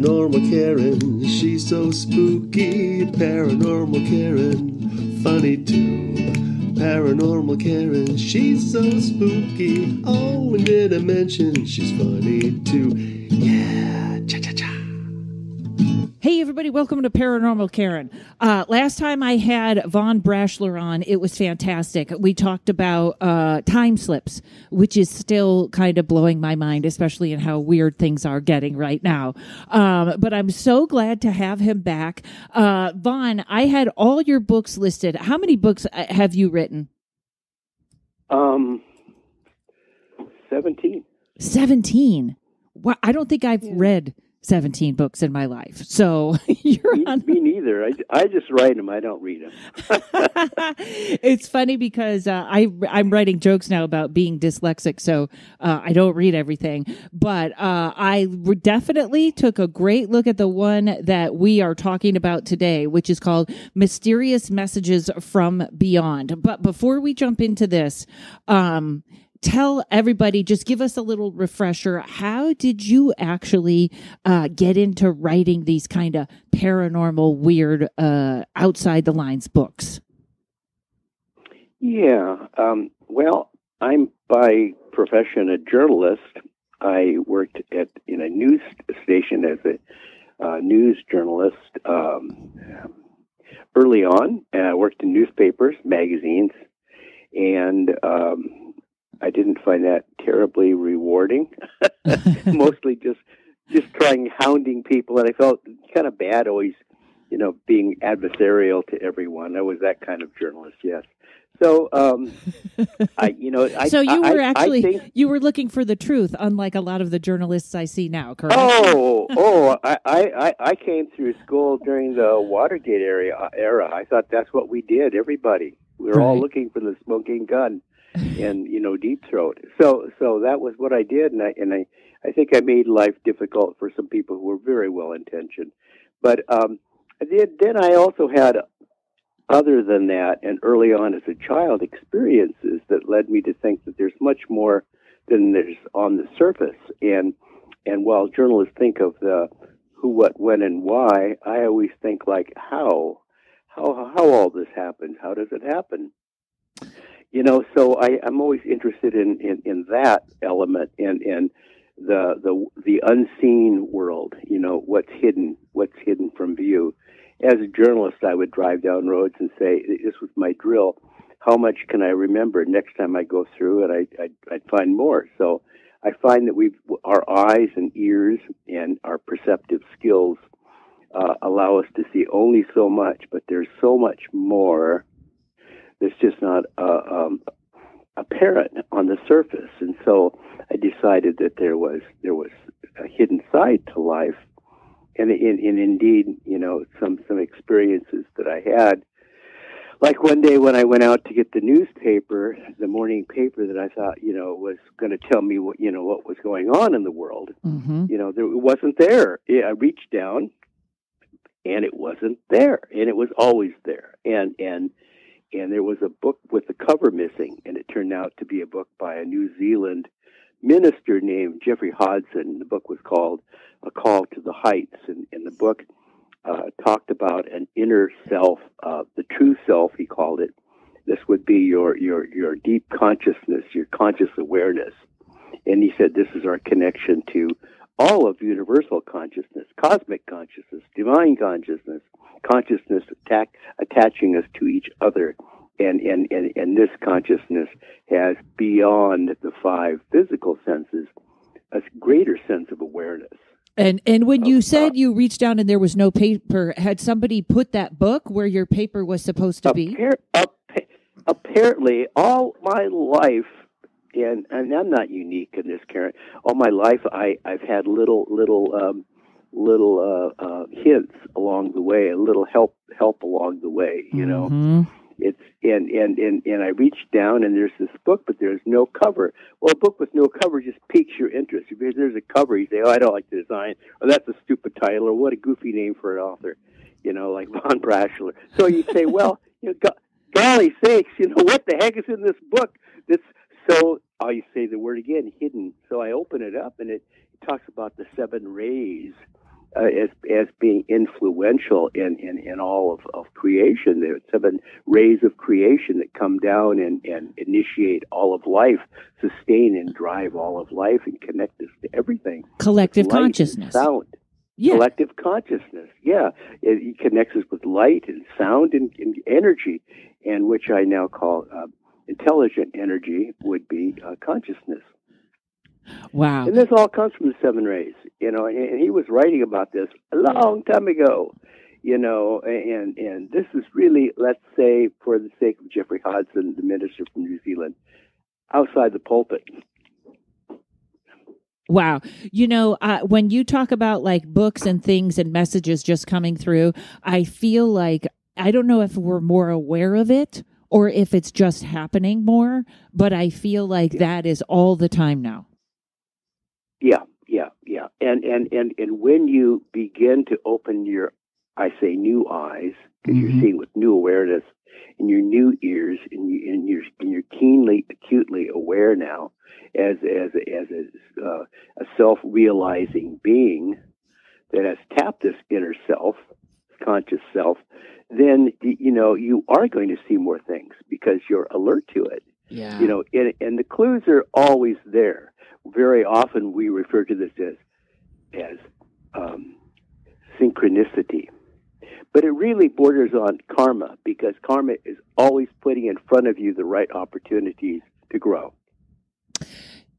Paranormal Karen, she's so spooky. Paranormal Karen, funny too. Paranormal Karen, she's so spooky. Oh, and did I mention she's funny too? Yeah, cha-cha-cha. Hey, everybody, welcome to Paranormal Karen. Last time I had Von Braschler on, it was fantastic. We talked about time slips, which is still kind of blowing my mind, especially in how weird things are getting right now. But I'm so glad to have him back. Von, I had all your books listed. How many books have you written? 17. 17? Well, I don't think I've read 17 books in my life. So you're Me neither. I just write them. I don't read them. It's funny because I'm writing jokes now about being dyslexic, so I don't read everything. But I definitely took a great look at the one that we are talking about today, which is called Mysterious Messages from Beyond. But before we jump into this, tell everybody, just give us a little refresher. How did you actually get into writing these kind of paranormal, weird, outside the lines books? Yeah. Well, I'm by profession a journalist. I worked in a news station as a news journalist early on. I worked in newspapers, magazines, and I didn't find that terribly rewarding. Mostly just hounding people, and I felt kind of bad always, being adversarial to everyone. I was that kind of journalist, yes. So, you were looking for the truth, unlike a lot of the journalists I see now, correct? I came through school during the Watergate era. I thought that's what we did. Everybody, we were all looking for the smoking gun. And deep throat. So that was what I did, and I think I made life difficult for some people who were very well intentioned. But then I also had, other than that, and early on as a child, experiences that led me to think that there's much more than there's on the surface. And while journalists think of the who, what, when, and why, I always think like how all this happens. How does it happen? So I'm always interested in that element and the unseen world. What's hidden from view. As a journalist, I would drive down roads and say, "This was my drill. How much can I remember next time I go through?" And I'd find more. So I find that our eyes and ears and our perceptive skills allow us to see only so much, but there's so much more. It's just not apparent on the surface, and so I decided that there was a hidden side to life, and indeed, some experiences that I had, like one day when I went out to get the newspaper, the morning paper that I thought was going to tell me what was going on in the world. Mm-hmm. It wasn't there. I reached down, and it wasn't there, and it was always there, and there was a book with the cover missing, and it turned out to be a book by a New Zealand minister named Jeffrey Hodson. The book was called A Call to the Heights, and the book talked about an inner self, the true self, he called it. This would be your deep consciousness, your conscious awareness. And he said this is our connection to all of universal consciousness, cosmic consciousness, divine consciousness attaching us to each other, and this consciousness has, beyond the five physical senses, a greater sense of awareness. And when you said you reached down and there was no paper, had somebody put that book where your paper was supposed to be? Apparently, all my life, and I'm not unique in this, Karen. All my life, I've had little hints along the way, a little help along the way. Mm-hmm. It's and I reached down and there's this book, but there's no cover. Well, a book with no cover just piques your interest. If there's a cover, you say, "Oh, I don't like the design," or "That's a stupid title," or "What a goofy name for an author," like Von Braschler. So you say, "Well, golly sakes, what the heck is in this book?" So you say the word again, hidden. So I open it up and it talks about the 7 rays as being influential in all of creation. There are 7 rays of creation that come down and initiate all of life, sustain and drive all of life, and connect us to everything. Collective consciousness. Sound. Yeah. Collective consciousness. Yeah. It connects us with light and sound and energy, and which I now call intelligent energy would be consciousness. Wow. And this all comes from the 7 rays, and he was writing about this a long time ago, and this is really, let's say, for the sake of Jeffrey Hodgson, the minister from New Zealand, outside the pulpit. Wow. When you talk about like books and things and messages just coming through, I feel like, I don't know if we're more aware of it or if it's just happening more, but I feel like that is all the time now. Yeah. And when you begin to open your, I say, new eyes, because you're seeing with new awareness, and your new ears, and you're keenly, acutely aware now, as a self-realizing being that has tapped this inner self, conscious self, then you are going to see more things because you're alert to it. Yeah. And the clues are always there. Very often we refer to this as synchronicity. But it really borders on karma, because karma is always putting in front of you the right opportunities to grow.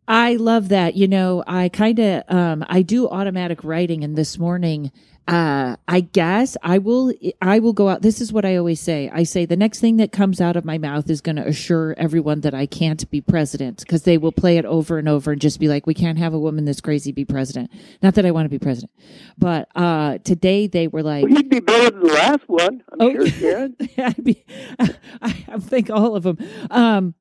I love that. I kind of, I do automatic writing, and this morning, I guess I will go out. This is what I always say. I say the next thing that comes out of my mouth is going to assure everyone that I can't be president, because they will play it over and over and just be like, we can't have a woman this crazy be president. Not that I want to be president, but, today they were like, well, you'd be better than the last one. I'm sure, Karen. I think all of them.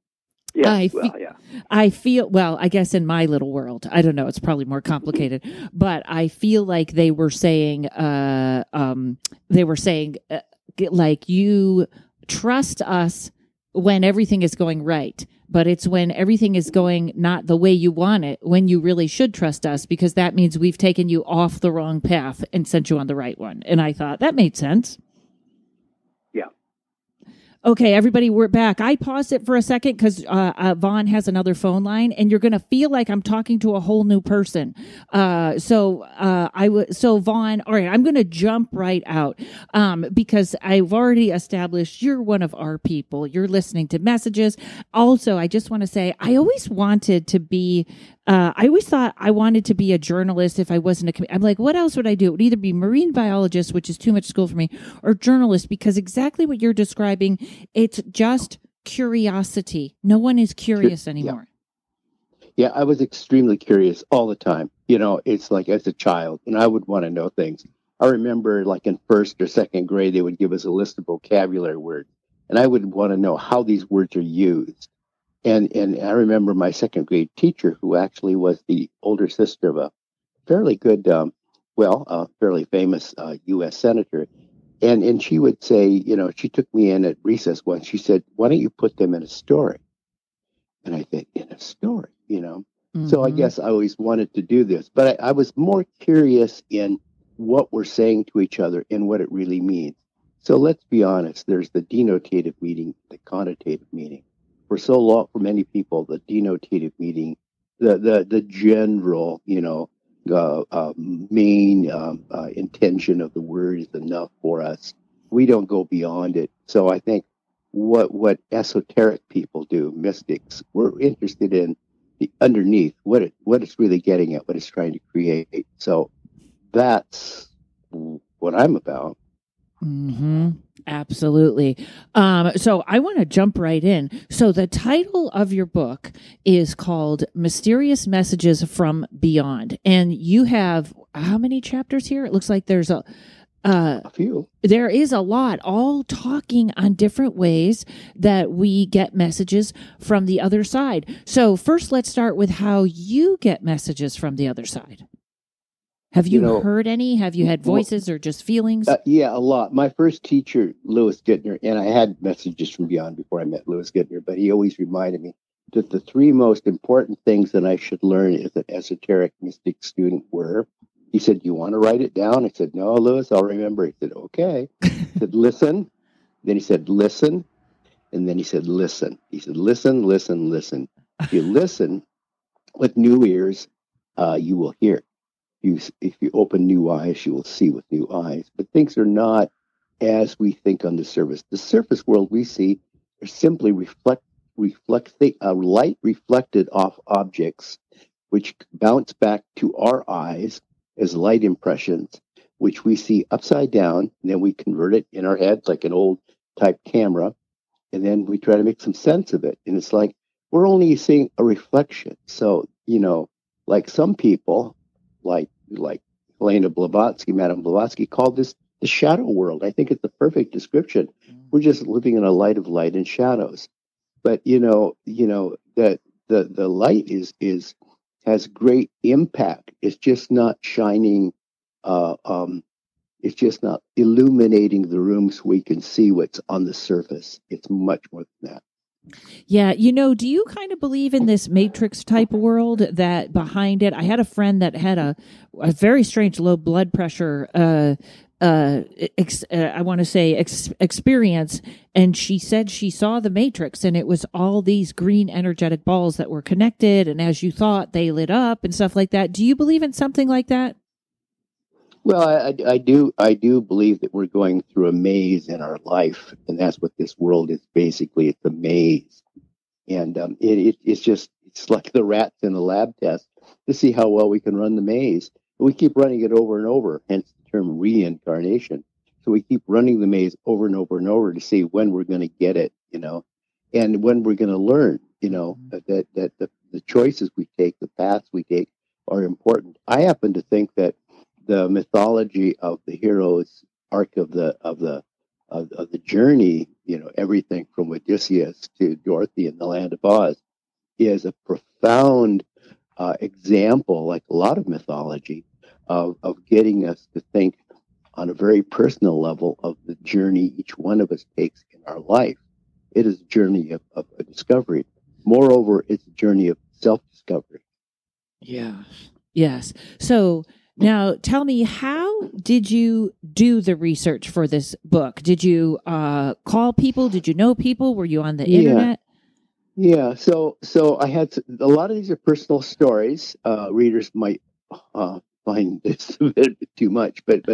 I feel, well, I guess in my little world, I don't know, it's probably more complicated, but I feel like they were saying, like, you trust us when everything is going right, but it's when everything is going not the way you want it, when you really should trust us, because that means we've taken you off the wrong path and sent you on the right one. And I thought that made sense. Okay, everybody, we're back. I paused it for a second because Vaughn has another phone line, and you're going to feel like I'm talking to a whole new person. So Vaughn, all right, I'm going to jump right out because I've already established you're one of our people. You're listening to messages. Also, I just want to say I always wanted to be. I always thought I wanted to be a journalist if I wasn't I'm like, what else would I do? It would either be marine biologist, which is too much school for me, or journalist, because exactly what you're describing, it's just curiosity. No one is curious anymore. Yeah, I was extremely curious all the time. It's like as a child, and I would want to know things. I remember like in 1st or 2nd grade, they would give us a list of vocabulary words, and I would want to know how these words are used. And I remember my 2nd grade teacher, who actually was the older sister of a fairly good, fairly famous U.S. senator. And she would say, she took me in at recess once. She said, why don't you put them in a story? And I said, in a story, Mm-hmm. So I guess I always wanted to do this. But I was more curious in what we're saying to each other and what it really means. So let's be honest. There's the denotative meaning, the connotative meaning. For so long, for many people, the denotative meaning, the general, main intention of the word is enough for us. We don't go beyond it. So I think what esoteric people do, mystics, we're interested in the underneath, what it's really getting at, what it's trying to create. So that's what I'm about. Mm-hmm. Absolutely. So I want to jump right in. So the title of your book is called Mysterious Messages from Beyond. And you have how many chapters here? It looks like there's a few. There is a lot, all talking on different ways that we get messages from the other side. So first, let's start with how you get messages from the other side. Have you heard any? Have you had voices or just feelings? Yeah, a lot. My first teacher, Louis Gittner, and I had messages from beyond before I met Louis Gittner, but he always reminded me that the 3 most important things that I should learn as an esoteric mystic student were He said, "You want to write it down?" I said, "No, Lewis, I'll remember." He said, "Okay." He said, "Listen." Then he said, "Listen." And then he said, "Listen." He said, "Listen, listen, listen. If you listen with new ears, you will hear. If you open new eyes, you will see with new eyes. But things are not as we think on the surface. The surface world we see are simply light reflected off objects, which bounce back to our eyes as light impressions, which we see upside down, and then we convert it in our heads like an old type camera, and then we try to make some sense of it. And it's like we're only seeing a reflection. So, like some people, like Helena Blavatsky, Madame Blavatsky, called this the shadow world. I think it's the perfect description. We're just living in a light of light and shadows. But that the light has great impact. It's just not shining. It's just not illuminating the room so we can see what's on the surface. It's much more than that. Yeah. Do you kind of believe in this matrix type world that behind it? I had a friend that had a very strange low blood pressure, I want to say experience. And she said she saw the matrix and it was all these green energetic balls that were connected. And as you thought, they lit up and stuff like that. Do you believe in something like that? Well, I do believe that we're going through a maze in our life, and that's what this world is basically. It's a maze, and it's like the rats in the lab test to see how well we can run the maze. And we keep running it over and over, hence the term reincarnation. So we keep running the maze over and over and over to see when we're going to get it, and when we're going to learn, that the choices we take, the paths we take, are important. I happen to think that the mythology of the hero's arc of the journey, everything from Odysseus to Dorothy in the Land of Oz, is a profound example, like a lot of mythology, of getting us to think on a very personal level of the journey each one of us takes in our life. It is a journey of a discovery. Moreover, it's a journey of self-discovery. Yeah. Yes. So now tell me, how did you do the research for this book? Did you call people? Did you know people? Were you on the internet? Yeah. So I had a lot of these are personal stories. Readers might find this a bit too much, but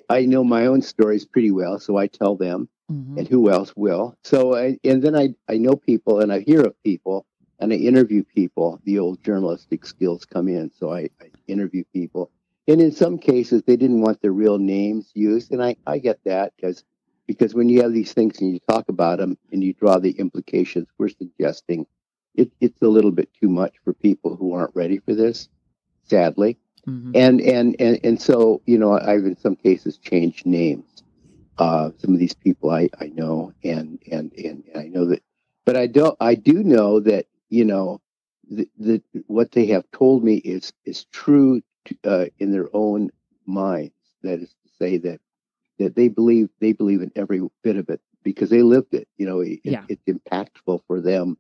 I know my own stories pretty well, so I tell them, and who else will? So and then I know people, and I hear of people, and I interview people. The old journalistic skills come in, so I interview people. And in some cases, they didn't want their real names used, and I get that because when you have these things and you talk about them and you draw the implications, we're suggesting it's a little bit too much for people who aren't ready for this, sadly. And so I've in some cases changed names. Some of these people I know, and I know that, but I do know that the what they have told me is true in their own minds. That is to say that they believe in every bit of it because they lived it. It's impactful for them.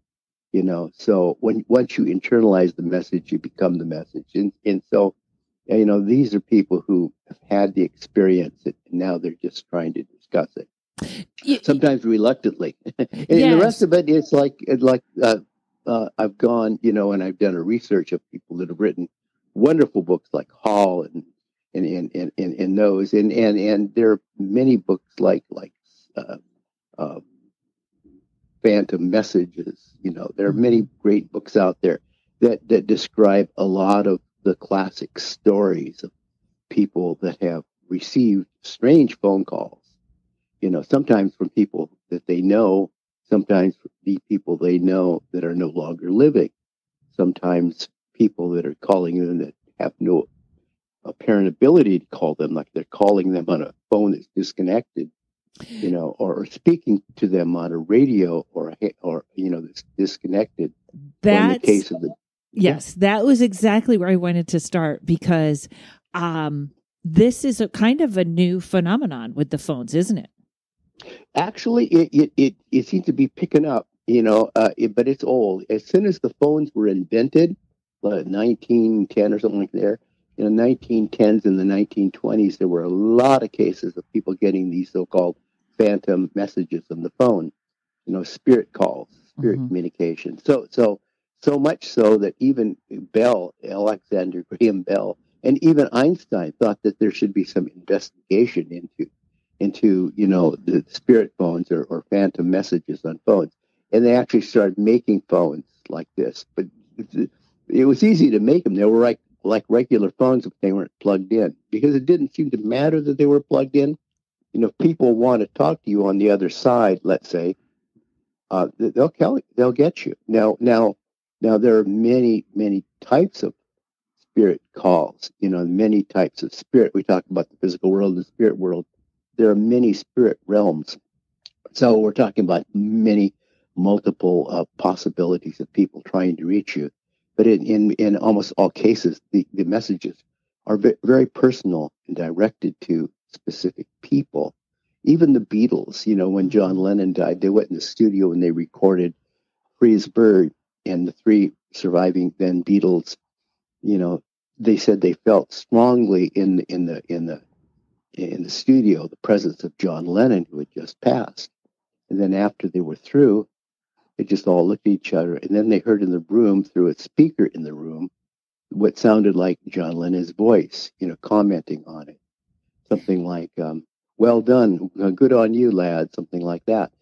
So once you internalize the message, you become the message, and so these are people who have had the experience, and now they're just trying to discuss it. Sometimes reluctantly, and the rest of it is like I've gone, and I've done a research of people that have written wonderful books like Hall and those, and there are many books like Phantom Messages. There are many great books out there that describe a lot of the classic stories of people that have received strange phone calls. Sometimes from people that they know, sometimes from the people they know that are no longer living, sometimes people that are calling them that have no apparent ability to call them, like they're calling them on a phone that's disconnected, or speaking to them on a radio or that's disconnected. That's, in the case of the yes, that was exactly where I wanted to start, because this is a kind of a new phenomenon with the phones, isn't it? Actually, it seems to be picking up, but it's old. As soon as the phones were invented, 1910 or something like there, in the 1910s and the 1920s, there were a lot of cases of people getting these so-called phantom messages on the phone, spirit calls, spirit communication. So much so that even Alexander Graham Bell, and even Einstein thought that there should be some investigation into the spirit phones or phantom messages on phones. And they actually started making phones like this. But it was easy to make them. They were like regular phones if they weren't plugged in, because it didn't seem to matter that they were plugged in. If people want to talk to you on the other side, let's say, they'll get you. Now there are many types of spirit calls. Many types of spirit. We talk about the physical world and the spirit world. There are many spirit realms. So we're talking about multiple possibilities of people trying to reach you. But in almost all cases, the messages are very personal and directed to specific people. Even the Beatles, when John Lennon died, they went in the studio and they recorded Free as a Bird, and the three surviving then Beatles, they said they felt strongly in the studio the presence of John Lennon, who had just passed. And then after they were through, they just all looked at each other, and then they heard in the room, through a speaker in the room, what sounded like John Lennon's voice, commenting on it. Something like, well done, good on you, lad, something like that.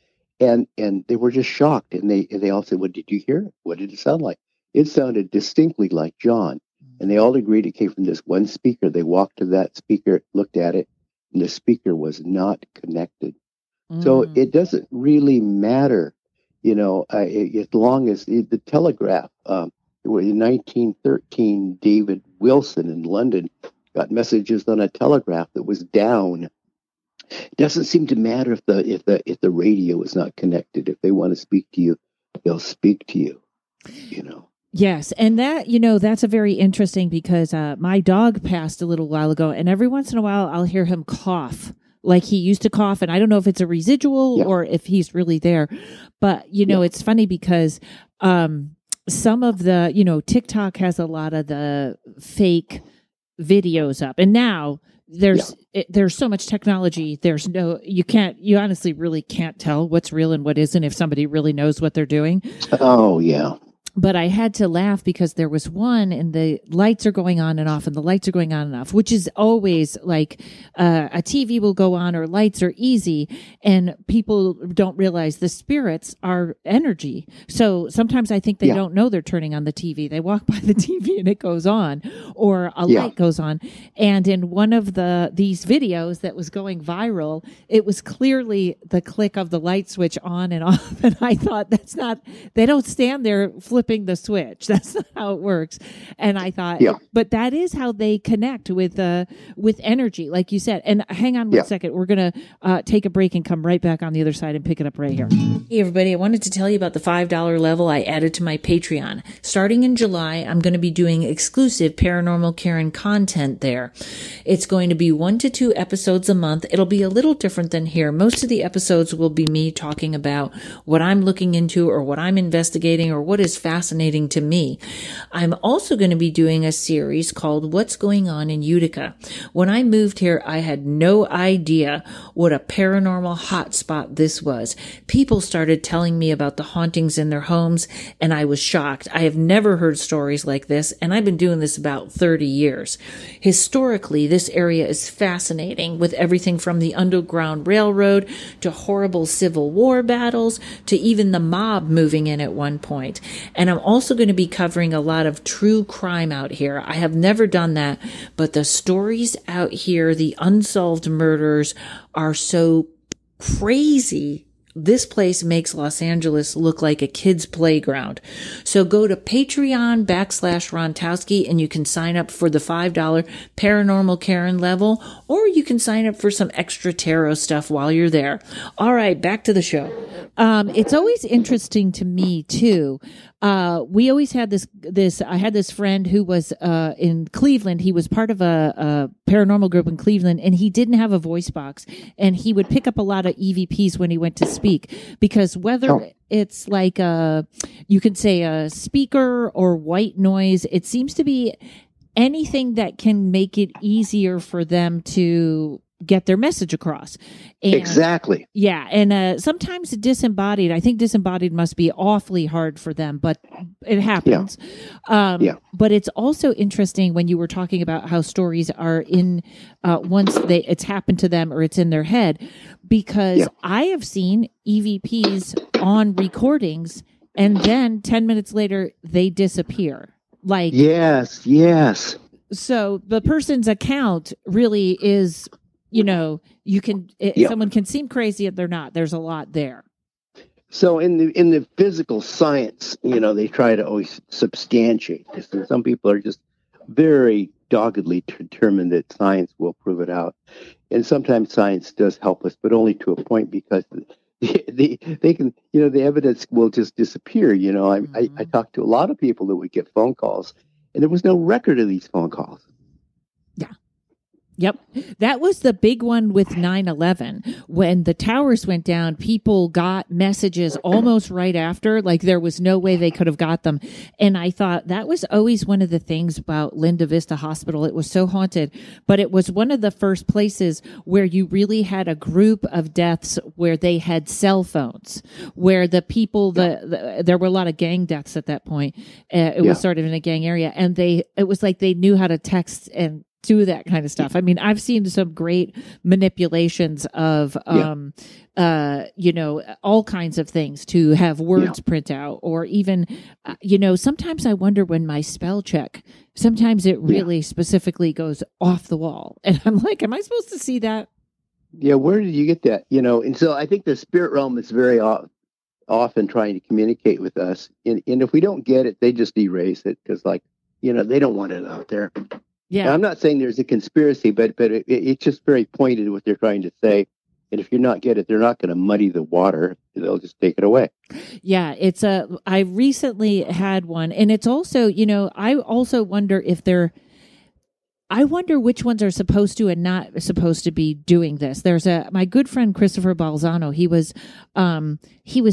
And they were just shocked, and they all said, what did you hear? What did it sound like? It sounded distinctly like John. And they all agreed it came from this one speaker. They walked to that speaker, looked at it, and the speaker was not connected. So it doesn't really matter, as long as the telegraph, in 1913, David Wilson in London got messages on a telegraph that was down. It doesn't seem to matter if the radio is not connected. If they want to speak to you, they'll speak to you, Yes. And that, that's a very interesting, because my dog passed a little while ago, and every once in a while I'll hear him cough like he used to cough. And I don't know if it's a residual or if he's really there. But, it's funny because some of the, TikTok has a lot of the fake videos up. And now there's so much technology. You honestly really can't tell what's real and what isn't if somebody really knows what they're doing. Oh, yeah. But I had to laugh because there was one, and the lights are going on and off, and the lights are going on and off, which is always like a TV will go on, or lights are easy, and people don't realize the spirits are energy. So sometimes I think they don't know they're turning on the TV. They walk by the TV and it goes on, or a light goes on. And in one of these videos that was going viral, it was clearly the click of the light switch on and off. And I thought, they don't stand there flipping the switch. That's not how it works. And I thought, but that is how they connect with energy, like you said. And hang on one second. We're going to take a break and come right back on the other side and pick it up right here. Hey, everybody. I wanted to tell you about the $5 level I added to my Patreon. Starting in July, I'm going to be doing exclusive Paranormal Karen content there. It's going to be 1 to 2 episodes a month. It'll be a little different than here. Most of the episodes will be me talking about what I'm looking into, or what I'm investigating, or what is fascinating to me. I'm also going to be doing a series called What's Going On in Utica. When I moved here, I had no idea what a paranormal hotspot this was. People started telling me about the hauntings in their homes, and I was shocked. I have never heard stories like this, and I've been doing this about 30 years. Historically, this area is fascinating, with everything from the Underground Railroad to horrible Civil War battles to even the mob moving in at one point. And I'm also going to be covering a lot of true crime out here. I have never done that, but the stories out here, the unsolved murders, are so crazy. This place makes Los Angeles look like a kid's playground. So go to Patreon.com/Rontowski, and you can sign up for the $5 Paranormal Karen level, or you can sign up for some extra tarot stuff while you're there. All right, back to the show. It's always interesting to me too. We always had I had this friend who was in Cleveland. He was part of a paranormal group in Cleveland, and he didn't have a voice box, and he would pick up a lot of EVPs when he went to speak, because whether it's like you could say a speaker or white noise, it seems to be anything that can make it easier for them to get their message across. And, exactly. Yeah. And sometimes disembodied, I think disembodied must be awfully hard for them, but it happens. But it's also interesting when you were talking about how stories are in, once it's happened to them or it's in their head, because I have seen EVPs on recordings and then 10 minutes later they disappear. Like, yes. So the person's account really is, you can, someone can seem crazy if they're not. There's a lot there. So in the physical science, they try to always substantiate this. And some people are just very doggedly determined that science will prove it out. And sometimes science does help us, but only to a point, because they can, the evidence will just disappear. I talked to a lot of people that would get phone calls, and there was no record of these phone calls. Yeah. Yep. That was the big one with 9/11. When the towers went down, people got messages almost right after, like there was no way they could have got them. And I thought that was always one of the things about Linda Vista Hospital. It was so haunted, but it was one of the first places where you really had a group of deaths where they had cell phones, where the people, there were a lot of gang deaths at that point. It was sort of in a gang area, and it was like they knew how to text and do that kind of stuff. I mean, I've seen some great manipulations of, all kinds of things to have words print out, or even, sometimes I wonder when my spell check, sometimes it really specifically goes off the wall. And I'm like, am I supposed to see that? Yeah. Where did you get that? And so I think the spirit realm is very often trying to communicate with us. And if we don't get it, they just erase it because they don't want it out there. Yeah, now, I'm not saying there's a conspiracy, but it's just very pointed what they're trying to say. And if you not get it, they're not going to muddy the water. They'll just take it away. Yeah, I recently had one, and it's also, I also wonder I wonder which ones are supposed to and not supposed to be doing this. There's my good friend Christopher Balzano. He was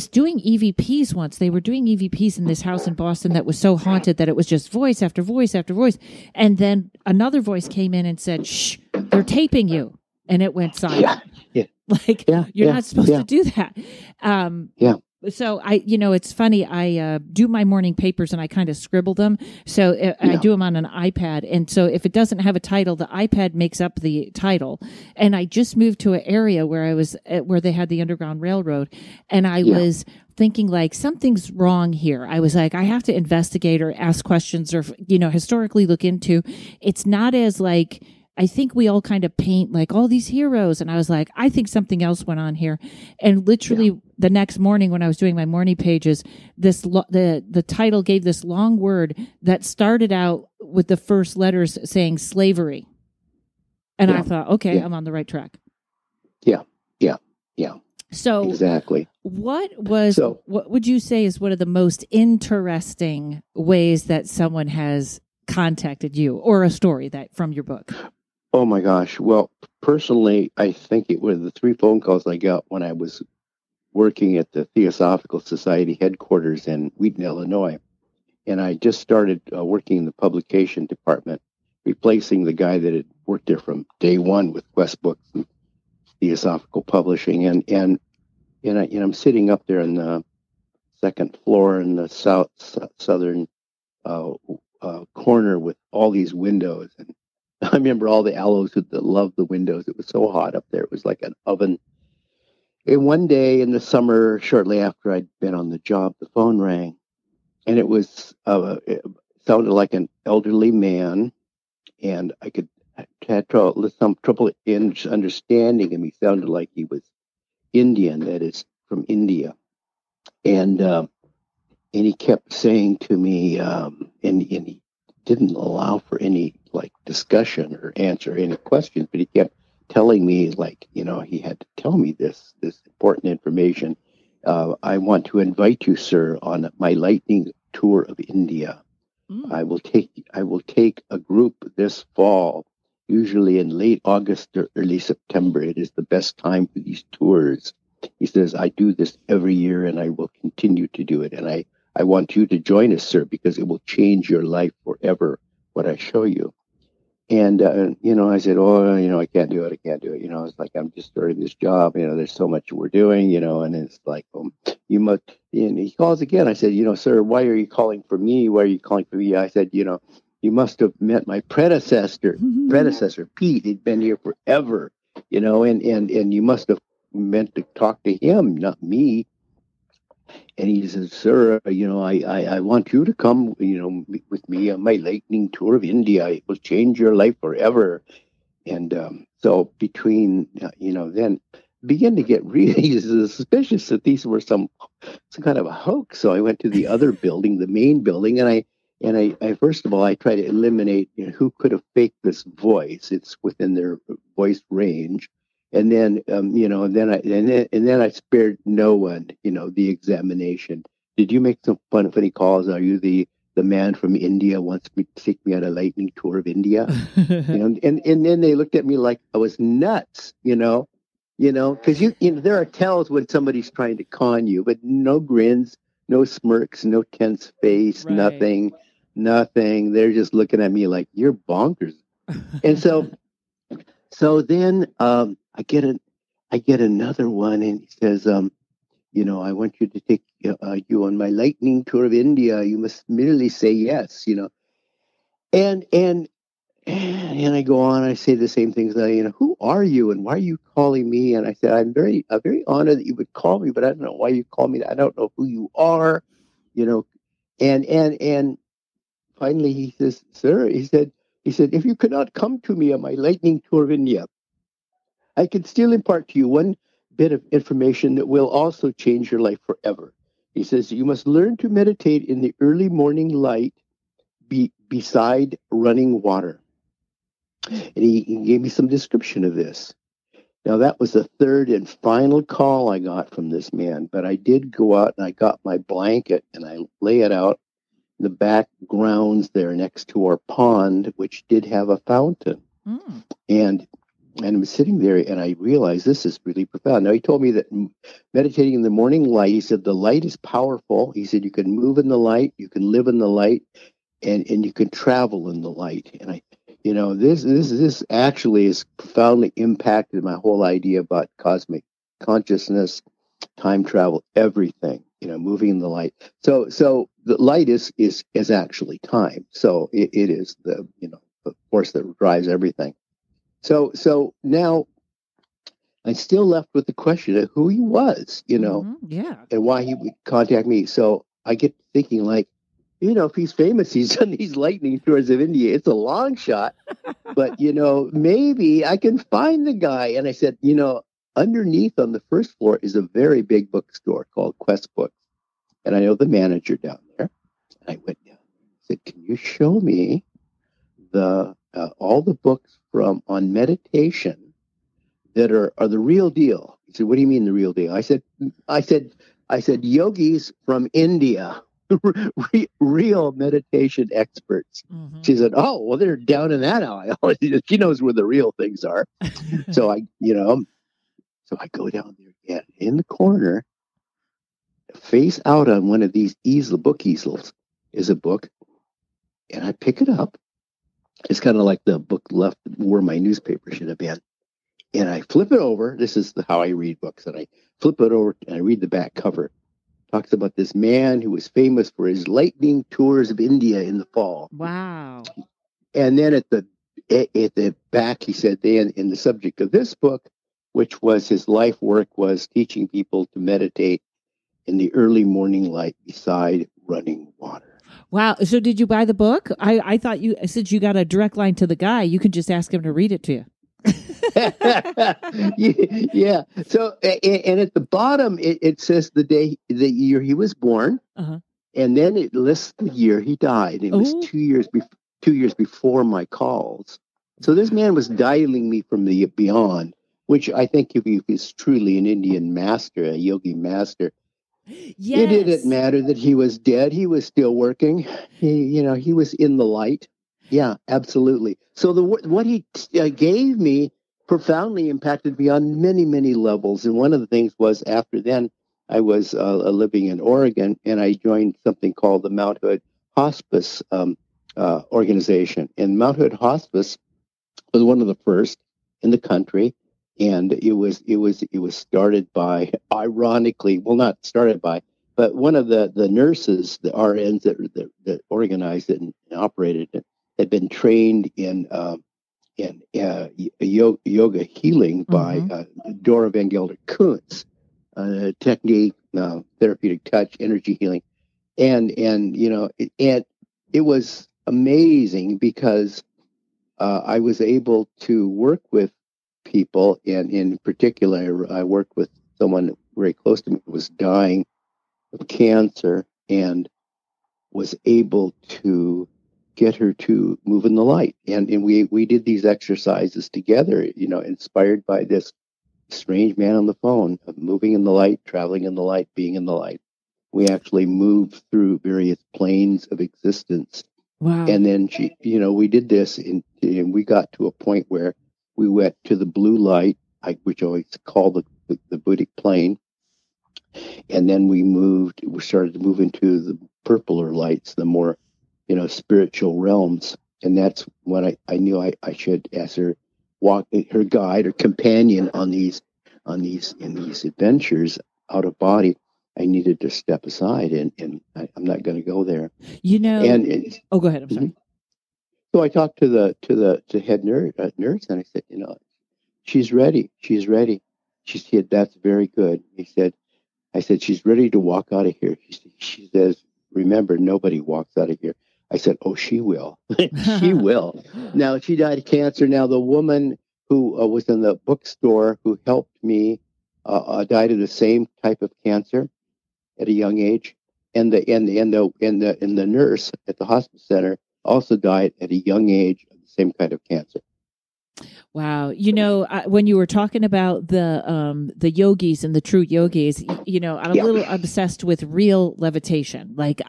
doing EVPs once. They were doing EVPs in this house in Boston that was so haunted that it was just voice after voice after voice. And then another voice came in and said, "Shh, they're taping you," and it went silent. You're not supposed to do that. So it's funny. I do my morning papers and I kind of scribble them. So I do them on an iPad. And so if it doesn't have a title, the iPad makes up the title. And I just moved to an area where where they had the Underground Railroad. And I was thinking like something's wrong here. I was like, I have to investigate or ask questions or, historically look into. It's not as like, I think we all kind of paint like all these heroes. And I was like, I think something else went on here. And literally the next morning when I was doing my morning pages, the title gave this long word that started out with the first letters saying slavery. And I thought, okay, I'm on the right track. Yeah. So exactly. What would you say is one of the most interesting ways that someone has contacted you, or a story that from your book? Oh my gosh. Well, personally, I think it was the 3 phone calls I got when I was working at the Theosophical Society headquarters in Wheaton, Illinois. And I just started working in the publication department, replacing the guy that had worked there from day one with Quest Books and Theosophical Publishing. And I'm sitting up there in the second floor in the southern corner with all these windows. And I remember all the aloes that loved the windows. It was so hot up there. It was like an oven. And one day in the summer, shortly after I'd been on the job, the phone rang. And it sounded like an elderly man. And I had some trouble in understanding him. He sounded like he was Indian, that is, from India. And he kept saying to me, and he didn't allow for any discussion or answer any questions, but he kept telling me he had to tell me this important information. I want to invite you, sir, on my lightning tour of India. I will take a group this fall, usually in late August or early September. It is the best time for these tours. He says, I do this every year and I will continue to do it. And I want you to join us, sir, because it will change your life forever. what I show you. And, I said, oh, I can't do it. I can't do it. It's like, I'm just starting this job. There's so much we're doing, and it's like, you must, and he calls again. I said, sir, why are you calling for me? Why are you calling for me? I said, you must have met my predecessor, Pete. He'd been here forever, and you must have meant to talk to him, not me. And he says, sir, I want you to come, with me on my lightning tour of India. It will change your life forever. And so between, then began to get really suspicious that these were some kind of a hoax. So I went to the other building, the main building, and I first of all, I tried to eliminate who could have faked this voice. It's within their voice range. And then, and then I spared no one, the examination. Did you make some funny calls? Are you the man from India wants me to take me on a lightning tour of India? And then they looked at me like I was nuts, because there are tells when somebody's trying to con you, but no grins, no smirks, no tense face, right. nothing. They're just looking at me like you're bonkers. And so then I get another one, and he says, I want you to take you on my lightning tour of India. You must merely say yes, And I go on. I say the same things. Who are you, and why are you calling me? And I said, I'm very honored that you would call me, but I don't know why you call me. I don't know who you are, And finally, he says, sir, he said, if you could not come to me on my lightning tour of India, I can still impart to you one bit of information that will also change your life forever. He says, you must learn to meditate in the early morning light beside running water. And he gave me some description of this. Now, that was the third and final call I got from this man, but I did go out and I got my blanket and I lay it out in the back grounds there next to our pond, which did have a fountain. And I was sitting there, and I realized this is really profound. Now, he told me that meditating in the morning light, he said, the light is powerful. He said, you can move in the light, you can live in the light, and you can travel in the light. And this actually has profoundly impacted my whole idea about cosmic consciousness, time travel, everything, moving in the light. So the light is actually time. So it is the force that drives everything. So now I'm still left with the question of who he was, Yeah. and why he would contact me. So I get thinking, like, if he's famous, he's done these lightning tours of India. It's a long shot, but, maybe I can find the guy. And I said, underneath on the first floor is a very big bookstore called Quest Books. And I know the manager down there. And I went down and said, can you show me all the books on meditation that are the real deal? He said, what do you mean the real deal? I said, yogis from India, real meditation experts. She said, oh, well, they're down in that aisle. She knows where the real things are. So I go down there again in the corner, face out on one of these book easels is a book, and I pick it up. It's kind of like the book left where my newspaper should have been. And I flip it over. This is how I read books. And I flip it over and I read the back cover. It talks about this man who was famous for his lightning tours of India in the fall. Wow. And then at the back, he said, in the subject of this book, which was his life work, was teaching people to meditate in the early morning light beside running water. Wow. So did you buy the book? I thought since you got a direct line to the guy, you could just ask him to read it to you. Yeah. So, and at the bottom, it says the year he was born, and then it lists the year he died. It was 2 years before my calls. So this man was dialing me from the beyond, which I think if he is truly an Indian master, a yogi master. Yes. It didn't matter that he was dead. He was still working. He was in the light. Yeah, absolutely. So what he gave me profoundly impacted me on many, many levels. And one of the things was after then, I was living in Oregon, and I joined something called the Mount Hood Hospice organization. And Mount Hood Hospice was one of the first in the country, and it was started by, ironically, well, not started by, but one of the nurses, the RNs that organized it and operated it, had been trained in yoga healing by Dora Van Gelder Kuntz, technique, therapeutic touch, energy healing, and it was amazing because I was able to work with people, and in particular, I worked with someone very close to me who was dying of cancer, and was able to get her to move in the light. And we did these exercises together, inspired by this strange man on the phone, of moving in the light, traveling in the light, being in the light. We actually moved through various planes of existence. Wow. And then we did this, and we got to a point where we went to the blue light, which I always call the Buddhic plane. And then we started to move into the purpler lights, the more, spiritual realms. And that's when I knew I should ask her, her guide or companion in these adventures out of body. I needed to step aside, and I'm not going to go there. Go ahead. I'm sorry. So I talked to the head nurse, and I said, she's ready. She's ready. She said, that's very good. I said, she's ready to walk out of here. She says, remember, nobody walks out of here. I said, oh, she will. She will. Now, she died of cancer. Now, the woman who was in the bookstore who helped me died of the same type of cancer at a young age. And the nurse at the hospice center also died at a young age of the same kind of cancer. Wow. When you were talking about the yogis and the true yogis, I'm a little obsessed with real levitation. Like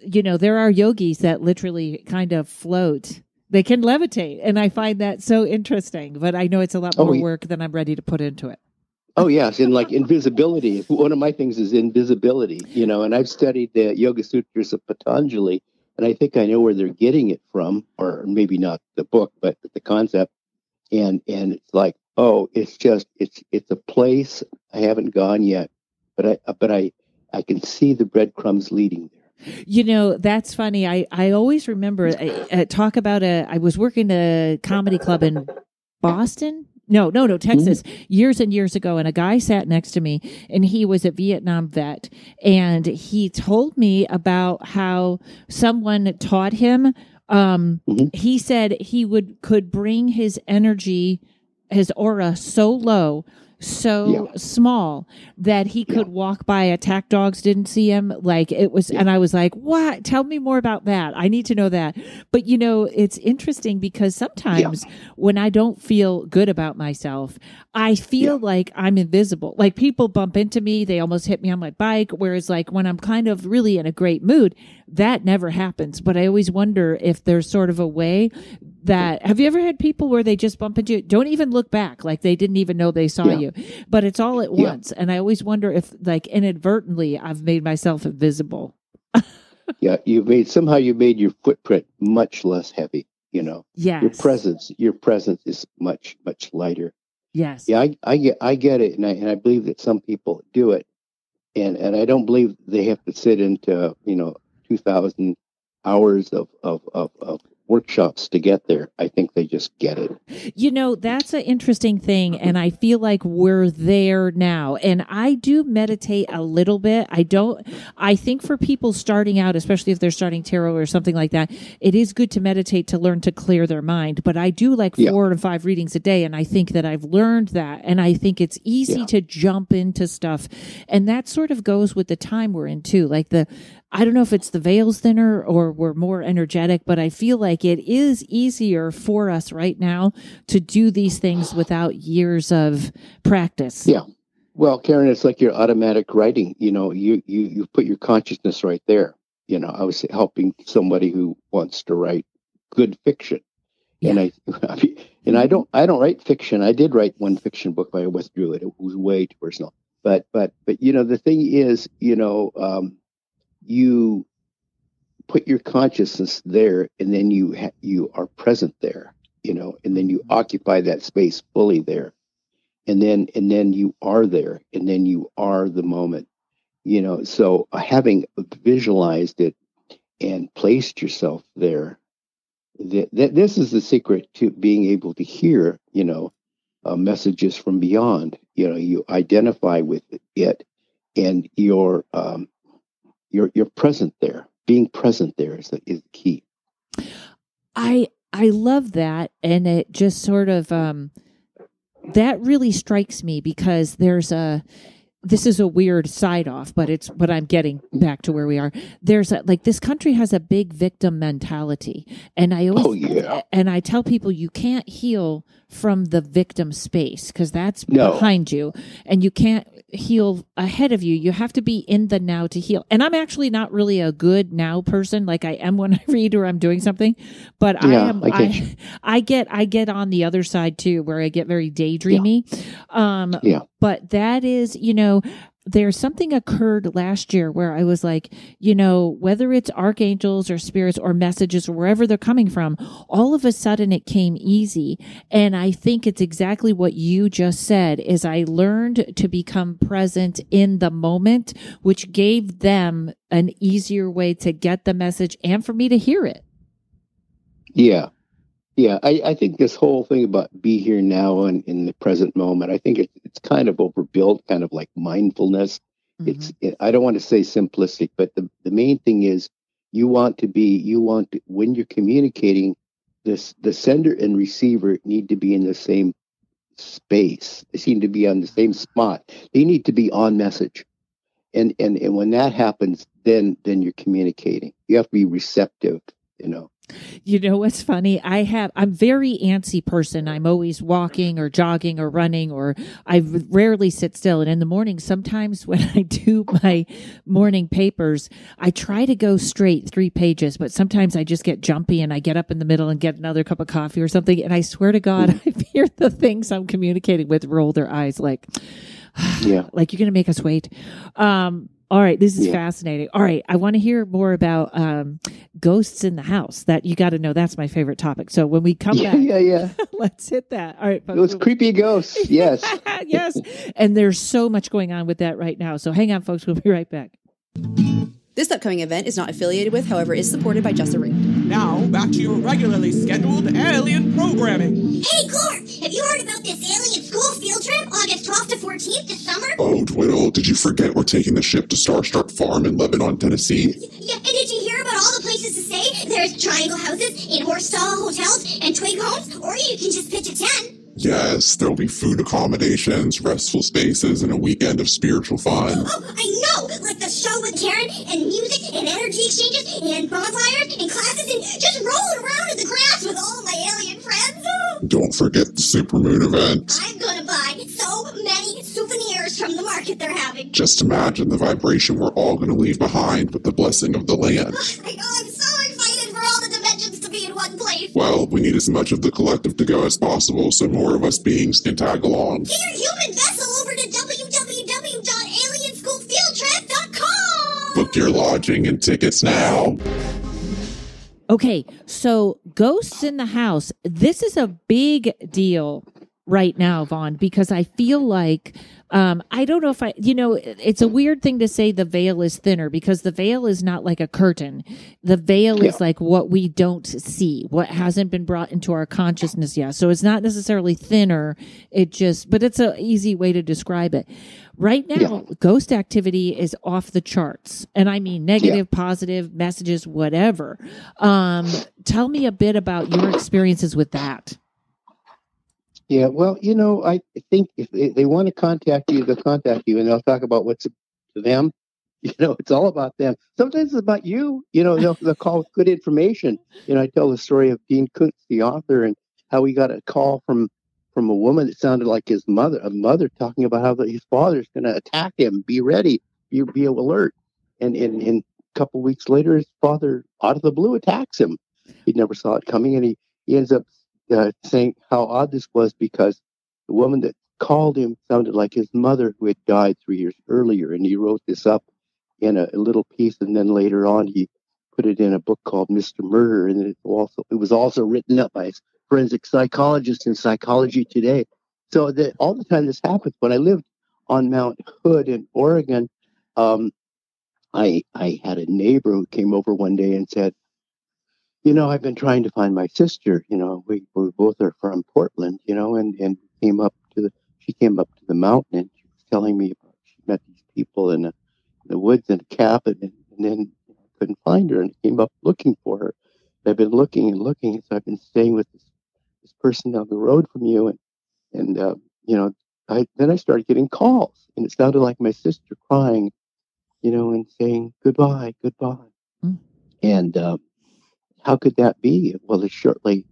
there are yogis that literally kind of float. They can levitate. And I find that so interesting, but I know it's a lot more work than I'm ready to put into it. Oh, yes. And like invisibility. One of my things is invisibility, and I've studied the Yoga Sutras of Patanjali, and I think I know where they're getting it from, or maybe not the book, but the concept. And it's like, it's a place I haven't gone yet, but I can see the breadcrumbs leading there. That's funny. I always remember talk about I was working a comedy club in Boston. No, Texas, years and years ago. And a guy sat next to me, and he was a Vietnam vet. And he told me about how someone taught him. He said he could bring his energy, his aura so low, small that he could walk by, attack dogs, didn't see him. Like it was, and I was like, what? Tell me more about that. I need to know that. But it's interesting because sometimes when I don't feel good about myself, I feel like I'm invisible. Like people bump into me, they almost hit me on my bike. Whereas like when I'm kind of really in a great mood, that never happens. But I always wonder if there's sort of a way that, have you ever had people where they just bump into you, don't even look back, like they didn't even know they saw you, but it's all at once. And I always wonder if like inadvertently I've made myself invisible. You made your footprint much less heavy, Yes. Your presence is much, much lighter. Yes. Yeah, I get it. And I believe that some people do it. And I don't believe they have to sit into, 2,000 hours of workshops to get there. I think they just get it. That's an interesting thing. And I feel like we're there now. And I do meditate a little bit. I think for people starting out, especially if they're starting tarot or something like that, it is good to meditate to learn to clear their mind. But I do like 4 to 5 readings a day. And I think that I've learned that. And I think it's easy to jump into stuff. And that sort of goes with the time we're in too. Like I don't know if it's the veil's thinner or we're more energetic, but I feel like it is easier for us right now to do these things without years of practice. Yeah. Well, Karen, it's like your automatic writing. You put your consciousness right there. I was helping somebody who wants to write good fiction. Yeah. And I don't write fiction. I did write one fiction book, but I withdrew it. It was way too personal. But the thing is, put your consciousness there, and then you are present there, and then you occupy that space fully there, and then you are there, and then you are the moment, So having visualized it and placed yourself there, this is the secret to being able to hear, messages from beyond. You identify with it, and you're present there. Being present there is key. I love that, and it just sort of that really strikes me because this is a weird side off, but I'm getting back to where we are. There's this country has a big victim mentality. And I always, and I tell people you can't heal from the victim space because that's behind you, and you can't heal ahead of you. You have to be in the now to heal. And I'm actually not really a good now person like I am when I read or I'm doing something, but I get on the other side too, where I get very daydreamy. But that is, there's something occurred last year where I was like, whether it's archangels or spirits or messages or wherever they're coming from, all of a sudden it came easy. And I think it's exactly what you just said is I learned to become present in the moment, which gave them an easier way to get the message and for me to hear it. Yeah. Yeah, I think this whole thing about be here now and in the present moment, I think it's kind of overbuilt, kind of like mindfulness. Mm-hmm. I don't want to say simplistic, but the main thing is when you're communicating, the sender and receiver need to be in the same space. They seem to be on the same spot. They need to be on message. And when that happens, then you're communicating. You have to be receptive, You know what's funny? I'm very antsy person. I'm always walking or jogging or running, or I rarely sit still. And in the morning, sometimes when I do my morning papers, I try to go straight 3 pages, but sometimes I just get jumpy and I get up in the middle and get another cup of coffee or something. And I swear to God, I hear the things I'm communicating with roll their eyes like, like you're going to make us wait. All right, this is fascinating. All right, I want to hear more about ghosts in the house. That you got to know. That's my favorite topic. So when we come back, let's hit that. All right, folks. Those creepy ghosts. Yes, yes. And there's so much going on with that right now. So hang on, folks. We'll be right back. This upcoming event is not affiliated with, however, is supported by Just a Read. Now, back to your regularly scheduled alien programming. Hey, Clark, have you heard about this alien school field trip, August 12th to 14th this summer? Oh, Twiddle, did you forget we're taking the ship to Starstruck Farm in Lebanon, Tennessee? Yeah, and did you hear about all the places to stay? There's triangle houses and horse-style hotels and twig homes, or you can just pitch a tent. Yes, there'll be food accommodations, restful spaces, and a weekend of spiritual fun. Oh, I know! Like the show with Karen, and music, and energy exchanges, and bonfires, and classes, and just rolling around in the grass with all my alien friends. Don't forget the Supermoon event. I'm gonna buy so many souvenirs from the market they're having. Just imagine the vibration we're all gonna leave behind with the blessing of the land. I know, I'm so excited for all the dimensions to be in one place. Well, we need as much of the collective to go as possible, so more of us beings can tag along. Get your human vessel over to www.alienschoolfieldtrip.com. Book your lodging and tickets now. Okay, so ghosts in the house. This is a big deal right now, Vaughn, because I feel like, I don't know if it's a weird thing to say the veil is thinner because the veil is not like a curtain. The veil is like what we don't see, what hasn't been brought into our consciousness yet. So it's not necessarily thinner. But it's an easy way to describe it. Right now, ghost activity is off the charts. And I mean negative, positive messages, whatever. Tell me a bit about your experiences with that. Yeah, well, I think if they want to contact you, they'll contact you and they'll talk about what's to them. It's all about them. Sometimes it's about you. They'll call with good information. I tell the story of Dean Koontz, the author, and how he got a call from a woman that sounded like his mother, talking about how his father's going to attack him. Be ready. Be alert. And a couple of weeks later, his father, out of the blue, attacks him. He never saw it coming, and he ends up saying how odd this was because the woman that called him sounded like his mother who had died 3 years earlier, and he wrote this up in a little piece, and then later on he put it in a book called Mr. Murder, and it was also written up by a forensic psychologist in Psychology Today. So that all the time this happens. When I lived on Mount Hood in Oregon, I had a neighbor who came over one day and said, I've been trying to find my sister. We both are from Portland, and she came up to the mountain, and she was telling me about she met these people in the woods in a cabin, and then couldn't find her, and came up looking for her. I've been looking and looking, so I've been staying with this person down the road from you, and then I started getting calls, and it sounded like my sister crying, and saying goodbye, goodbye. Mm. And how could that be? Well, shortly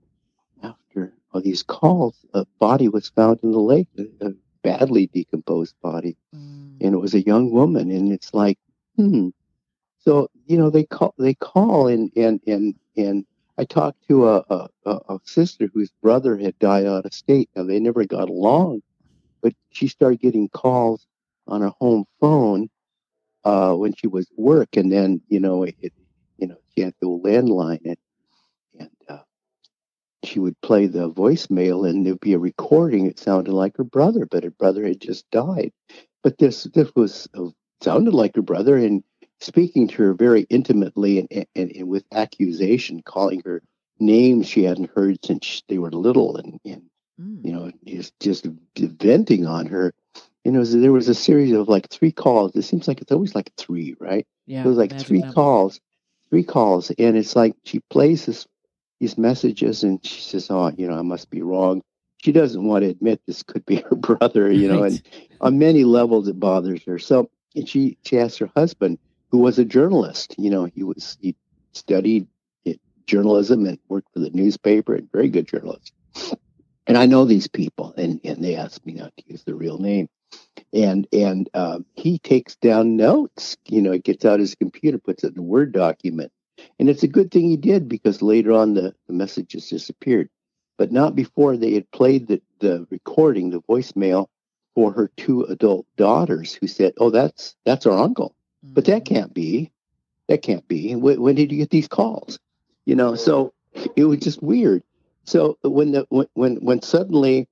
after all these calls, a body was found in the lake, a badly decomposed body, and it was a young woman. And it's like, So they call, and I talked to a sister whose brother had died out of state. Now they never got along, but she started getting calls on her home phone when she was at work, and then she had the landline, and she would play the voicemail, and there'd be a recording. It sounded like her brother, but her brother had just died. But this was sounded like her brother, and speaking to her very intimately and with accusation, calling her names she hadn't heard since they were little, and just venting on her. So there was a series of like 3 calls. It seems like it's always like 3, right? Yeah, it was like 3 calls, and it's like she plays these messages, and she says, "Oh, I must be wrong." She doesn't want to admit this could be her brother, Right. and on many levels it bothers her. So she asked her husband, who was a journalist. He studied journalism and worked for the newspaper, and very good journalist. And I know these people, and they asked me not to use the real name. And he takes down notes. He gets out his computer, puts it in a Word document. And it's a good thing he did, because later on the messages disappeared. But not before they had played the recording, the voicemail, for her 2 adult daughters, who said, "Oh, that's our uncle." Mm-hmm. But that can't be. When did you get these calls? So it was just weird. So when suddenly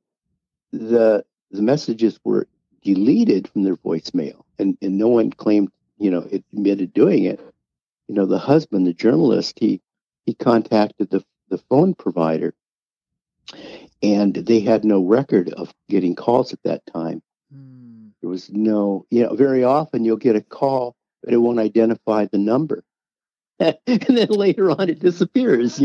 the messages were deleted from their voicemail, and no one claimed, admitted doing it, the husband, the journalist, he contacted the phone provider, and they had no record of getting calls at that time. There was no, very often you'll get a call, but it won't identify the number. And then later on it disappears,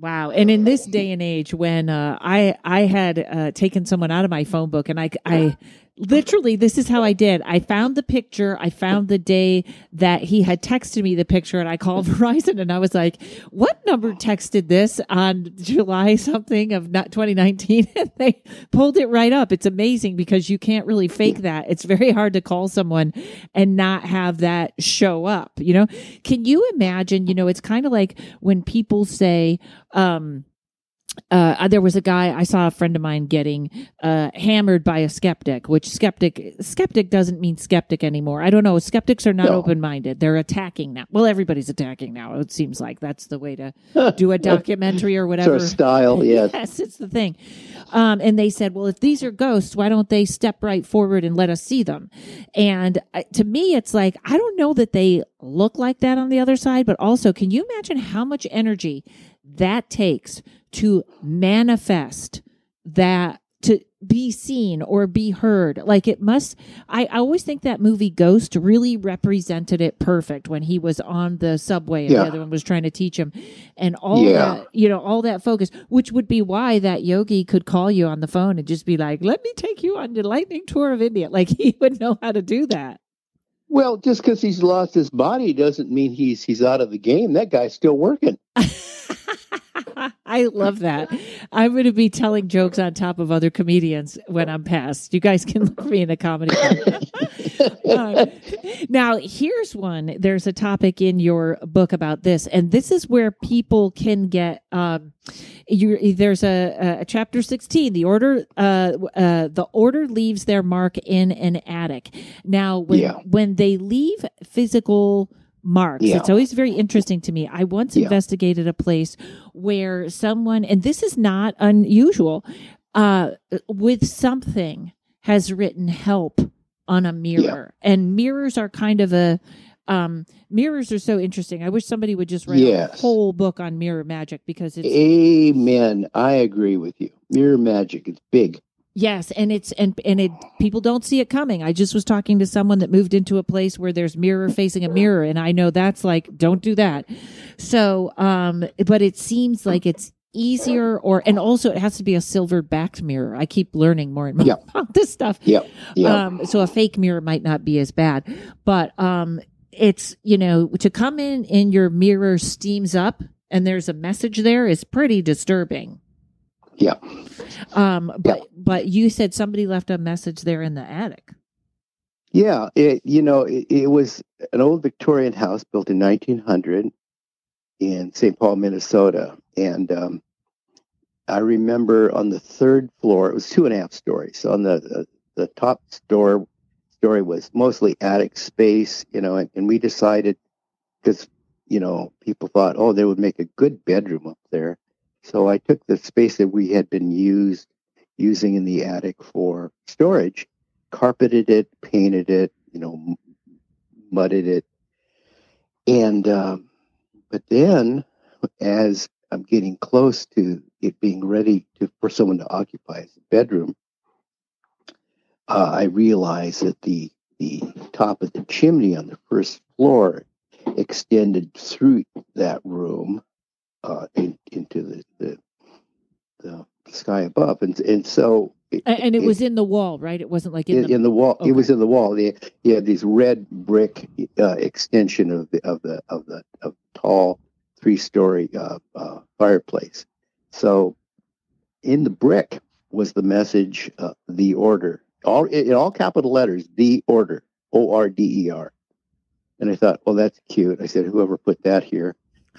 Wow. And in this day and age, when I had taken someone out of my phone book, and I literally, this is how I did. I found the picture. I found the day that he had texted me the picture, and I called Verizon, and I was like, "What number texted this on July something of 2019?" And they pulled it right up. It's amazing, because you can't really fake that. It's very hard to call someone and not have that show up. Can you imagine? It's kind of like when people say, there was a guy, I saw a friend of mine getting hammered by a skeptic, which skeptic doesn't mean skeptic anymore. I don't know. Skeptics are not open-minded. They're attacking now. Well, everybody's attacking now. It seems like that's the way to do a documentary or whatever. Sort of style, yes. Yes, it's the thing. And they said, well, if these are ghosts, why don't they step right forward and let us see them? And to me, it's like, I don't know that they look like that on the other side, but also, can you imagine how much energy that takes to manifest that, to be seen or be heard? Like, it must, I always think that movie Ghost really represented it perfect, when he was on the subway and the other one was trying to teach him, and all that, all that focus, which would be why that yogi could call you on the phone and just be like, "Let me take you on the lightning tour of India." Like, he would know how to do that. Well, just because he's lost his body doesn't mean he's out of the game. That guy's still working. I love that. I'm going to be telling jokes on top of other comedians when I'm passed. You guys can look me in a comedy club. Now, here's one. There's a topic in your book about this, and this is where people can get. There's a chapter 16. The order leaves their mark in an attic. Now, when they leave physical marks. Yeah. It's always very interesting to me. I once investigated a place where someone, and this is not unusual, with something has written help on a mirror. And mirrors are kind of mirrors are so interesting. I wish somebody would just write a whole book on mirror magic, because it's... Amen. I agree with you. Mirror magic is big. Yes, and people don't see it coming. I just was talking to someone that moved into a place where there's mirror facing a mirror, and I know that's like, don't do that. So, but it seems like it's easier, and also it has to be a silver backed mirror. I keep learning more and more about this stuff. So a fake mirror might not be as bad, but it's, to come in and your mirror steams up and there's a message there is pretty disturbing. But you said somebody left a message there in the attic. Yeah, it was an old Victorian house built in 1900 in St. Paul, Minnesota, and I remember on the third floor, it was 2.5 stories. So on the top story was mostly attic space, and we decided, because people thought, oh, they would make a good bedroom up there. So I took the space that we had been using in the attic for storage, carpeted it, painted it, mudded it. And, but then as I'm getting close to it being ready for someone to occupy as a bedroom, I realized that the top of the chimney on the first floor extended through that room into the sky above, and so it was in the wall, right? It wasn't like in the wall. Okay. It was in the wall. You had these red brick extension of the tall 3-story fireplace. So in the brick was the message, the order, in all capital letters, the order, ORDER. And I thought, well, that's cute. I said, whoever put that here?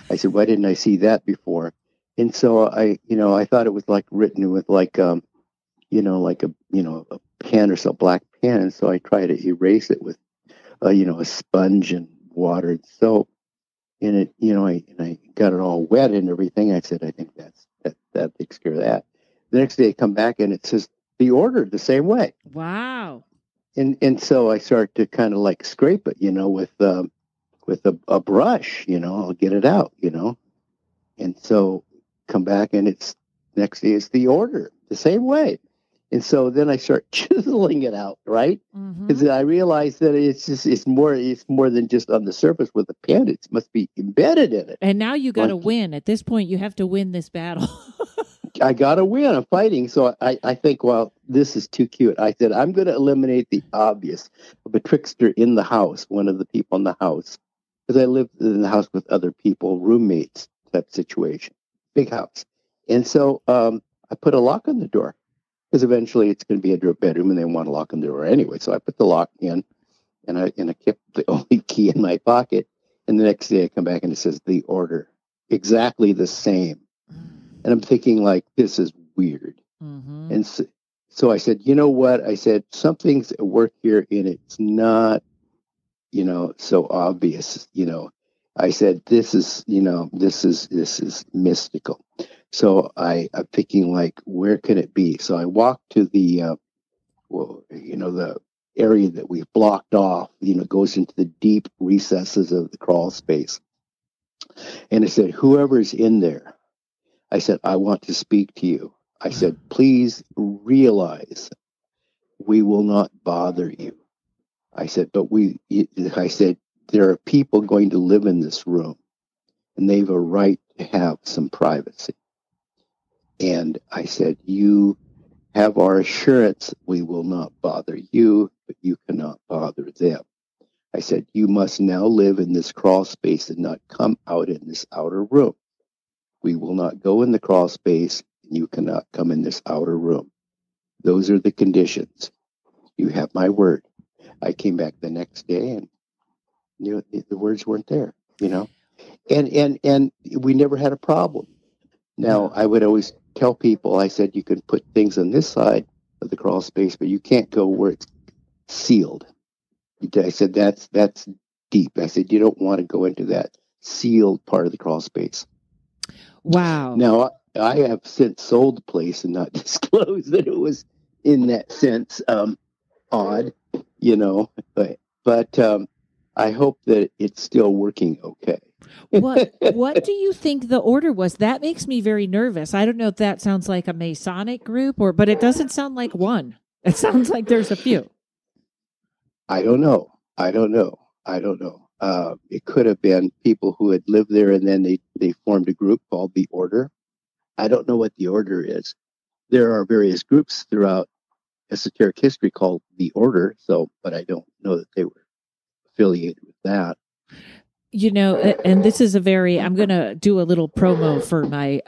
I said, why didn't I see that before? And so I thought it was like written with like a pen or some black pen. And so I tried to erase it with, a sponge and water and soap. And it, I got it all wet and everything. I said, I think that takes care of that. The next day I come back and it says the order the same way. Wow. And so I start to kind of like scrape it, with a brush, I'll get it out, and so come back and it's next day it's the order the same way. And so then I start chiseling it out, right? Because I realize that it's more than just on the surface with a pen. It must be embedded in it. And now you got to win. At this point, you have to win this battle. I got to win. I'm fighting. So I think, well, this is too cute. I said, I'm going to eliminate the obvious of a trickster in the house, one of the people in the house. Because I lived in the house with other people, roommates type situation, big house. And so I put a lock on the door, because eventually it's going to be a bedroom and they want to lock on the door anyway. So I put the lock in, and I kept the only key in my pocket. And the next day I come back and it says the order, exactly the same. And I'm thinking, like, this is weird. And so I said, you know what? I said, something's at work here, and it's not, so obvious. I said, this is mystical. So I'm thinking, like, where can it be? So I walked to the, the area that we blocked off, goes into the deep recesses of the crawl space. And I said, whoever's in there, I said, I want to speak to you. I said, please realize we will not bother you. I said, but there are people going to live in this room, and they have a right to have some privacy. And I said, you have our assurance we will not bother you, but you cannot bother them. I said, you must now live in this crawl space and not come out in this outer room. We will not go in the crawl space, and you cannot come in this outer room. Those are the conditions. You have my word. I came back the next day, and the words weren't there, and we never had a problem. Now, I would always tell people, I said, you can put things on this side of the crawl space, but you can't go where it's sealed. I said, that's deep. I said, you don't want to go into that sealed part of the crawl space. Wow. Now, I have since sold the place and not disclosed that it was in that sense odd, but I hope that it's still working okay. What do you think the order was? That makes me very nervous. I don't know if that sounds like a Masonic group but it doesn't sound like one. It sounds like there's a few. I don't know. It could have been people who had lived there and then they formed a group called the Order. I don't know what the Order is. There are various groups throughout esoteric history called the Order, but I don't know that they were affiliated with that. And this is I'm going to do a little promo for my,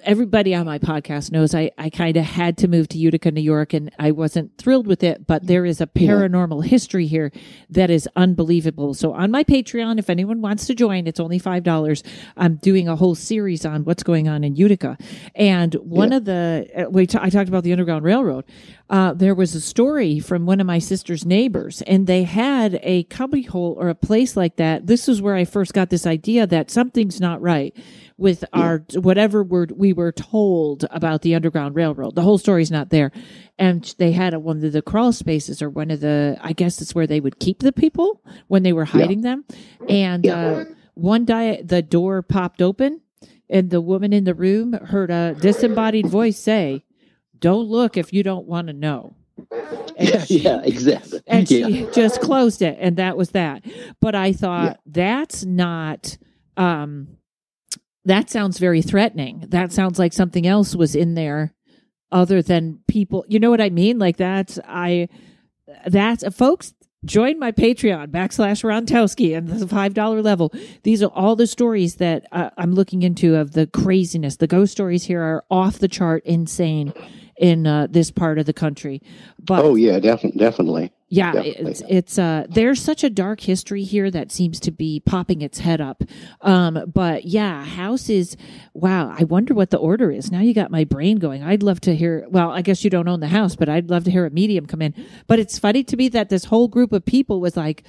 everybody on my podcast knows I kind of had to move to Utica, New York, and I wasn't thrilled with it, but there is a paranormal history here that is unbelievable. So on my Patreon, if anyone wants to join, it's only $5. I'm doing a whole series on what's going on in Utica. And one of I talked about the Underground Railroad. There was a story from one of my sister's neighbors, and they had a cubbyhole or a place like that. This is where I first got this idea that something's not right with our whatever we were told about the Underground Railroad. The whole story's not there. And they had one of the crawl spaces, or one of the, I guess it's where they would keep the people when they were hiding them. And one day the door popped open, and the woman in the room heard a disembodied voice say, "Don't look if you don't want to know." Exactly. And she just closed it, and that was that. But I thought, that's not, that sounds very threatening. That sounds like something else was in there other than people. You know what I mean? Like folks, join my Patreon, /Rontowski, and the $5 level. These are all the stories that I'm looking into of the craziness. The ghost stories here are off the chart insane in this part of the country. But definitely. Yeah, definitely. It's there's such a dark history here that seems to be popping its head up. But yeah, houses. Wow, I wonder what the order is. Now you got my brain going. I'd love to hear. Well, I guess you don't own the house, but I'd love to hear a medium come in. But it's funny to me that this whole group of people was like,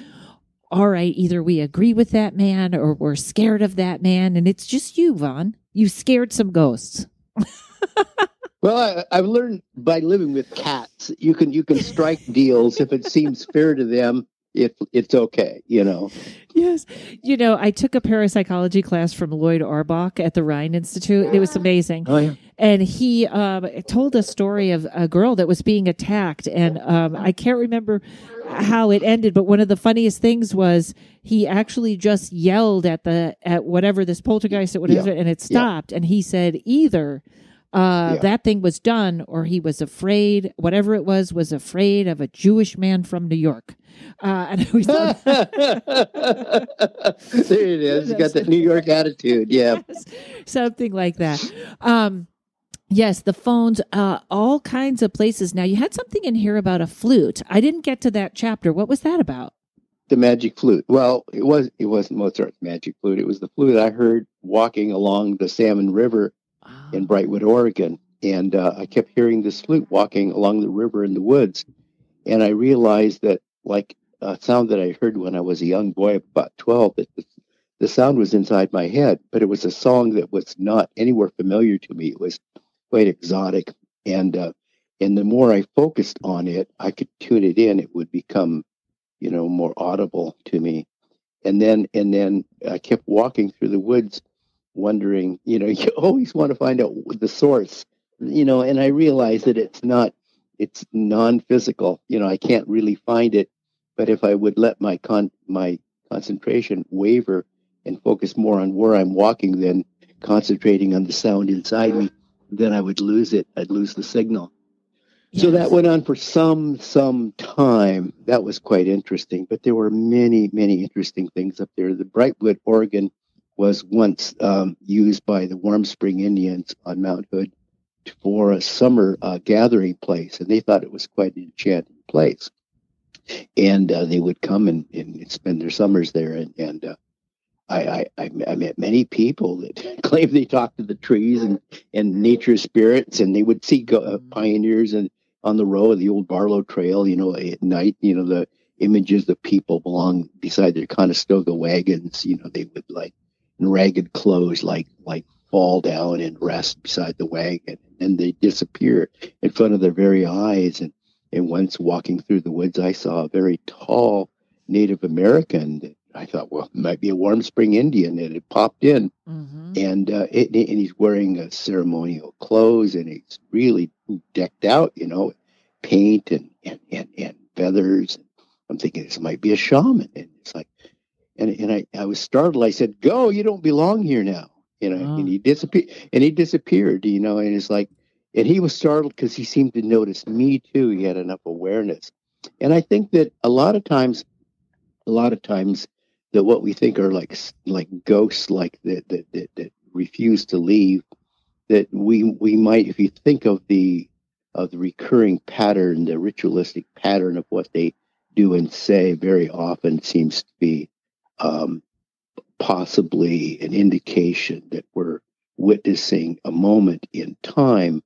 all right, either we agree with that man or we're scared of that man, and it's just you, Vaughn. You scared some ghosts. Well, I've learned by living with cats, you can strike deals if it seems fair to them. It's okay, Yes. I took a parapsychology class from Lloyd Auerbach at the Rhine Institute. It was amazing. Oh, yeah. And he told a story of a girl that was being attacked. And I can't remember how it ended, but one of the funniest things was he actually just yelled at whatever this poltergeist, and it stopped. And he said either that thing was done, or he was afraid, whatever it was afraid of a Jewish man from New York. And we thought, there it is. You got that New York attitude. Yeah. Yes, something like that. Yes, the phones, all kinds of places. Now, you had something in here about a flute. I didn't get to that chapter. What was that about? The Magic Flute. Well, it wasn't Mozart's Magic Flute. It was the flute I heard walking along the Salmon River in Brightwood, Oregon. And I kept hearing this flute walking along the river in the woods. And I realized that, like a sound that I heard when I was a young boy, about 12, that the sound was inside my head, but it was a song that was not anywhere familiar to me. It was quite exotic. And the more I focused on it, I could tune it in. It would become, more audible to me. And then I kept walking through the woods, wondering, you always want to find out the source, and I realized that it's non-physical. I can't really find it, but if I would let my concentration waver and focus more on where I'm walking than concentrating on the sound inside me, then I would lose it. I'd lose the signal. Yes. So that went on for some time. That was quite interesting, but there were many, many interesting things up there. The Brightwood, Oregon was once used by the Warm Spring Indians on Mount Hood for a summer gathering place, and they thought it was quite an enchanting place. And they would come and spend their summers there. And I met many people that claimed they talked to the trees and nature spirits, and they would see pioneers on the road, the old Barlow Trail, at night, the images of people belong beside their Conestoga wagons. They would in ragged clothes, fall down and rest beside the wagon, and they disappear in front of their very eyes. And once walking through the woods, I saw a very tall Native American that I thought, well, it might be a Warm Spring Indian, and it popped in. Mm-hmm. And he's wearing ceremonial clothes, and he's really decked out, paint and feathers. I'm thinking this might be a shaman, and it's like, and I was startled. I said, "Go! You don't belong here now." And he disappeared. And it's like, and he was startled because he seemed to notice me too. He had enough awareness, and I think that a lot of times that what we think are like ghosts, that refuse to leave, that we might, if you think of the recurring pattern, the ritualistic pattern of what they do and say, very often seems to be possibly an indication that we're witnessing a moment in time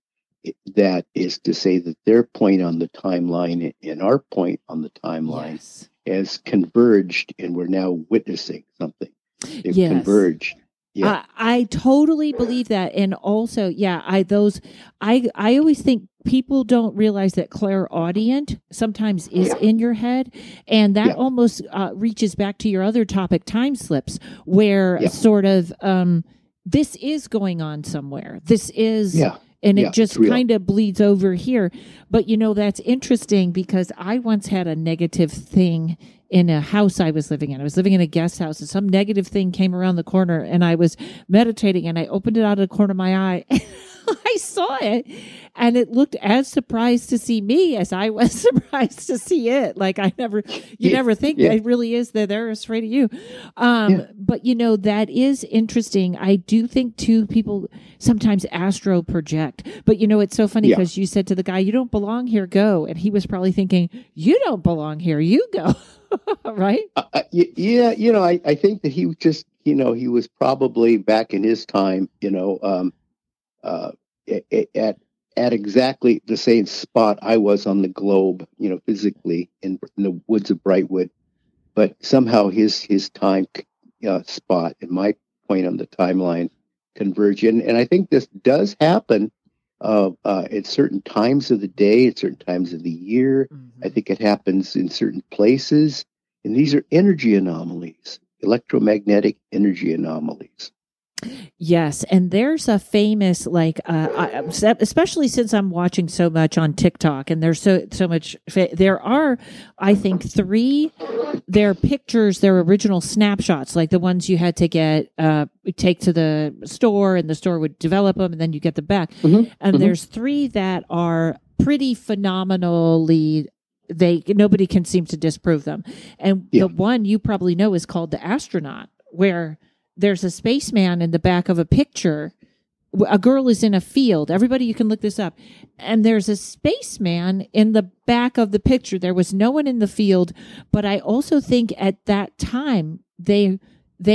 that is to say that their point on the timeline and our point on the timeline has converged, and we're now witnessing something. They've converged. Yeah, I totally believe that, and also, I always think people don't realize that clairaudient sometimes is in your head, and that almost reaches back to your other topic, time slips, where sort of this is going on somewhere. This is. And it just kind of bleeds over here. But, that's interesting because I once had a negative thing in a house I was living in. I was living in a guest house, and some negative thing came around the corner, and I was meditating, and I opened it out of the corner of my eye. I saw it, and it looked as surprised to see me as I was surprised to see it. Like never think it really is that they're afraid of you. But that is interesting. I do think too, people sometimes astro project, but it's so funny because you said to the guy, "You don't belong here, go." And he was probably thinking, "You don't belong here, you go." Right? I think that he was just, he was probably back in his time, at exactly the same spot I was on the globe, physically in the woods of Brightwood, but somehow his time spot and my point on the timeline converge. And I think this does happen at certain times of the day, at certain times of the year. Mm-hmm. I think it happens in certain places, and these are energy anomalies, electromagnetic energy anomalies. Yes, and there's a famous, especially since I'm watching so much on TikTok, and there's so much. There are, I think, 3. They're pictures, they're original snapshots, like the ones you had to take to the store, and the store would develop them, and then you get them back. Mm-hmm. And there's 3 that are pretty phenomenally. Nobody can seem to disprove them. And the one you probably know is called the astronaut, where there's a spaceman in the back of a picture. A girl is in a field. Everybody, you can look this up. And there's a spaceman in the back of the picture. There was no one in the field, but I also think at that time they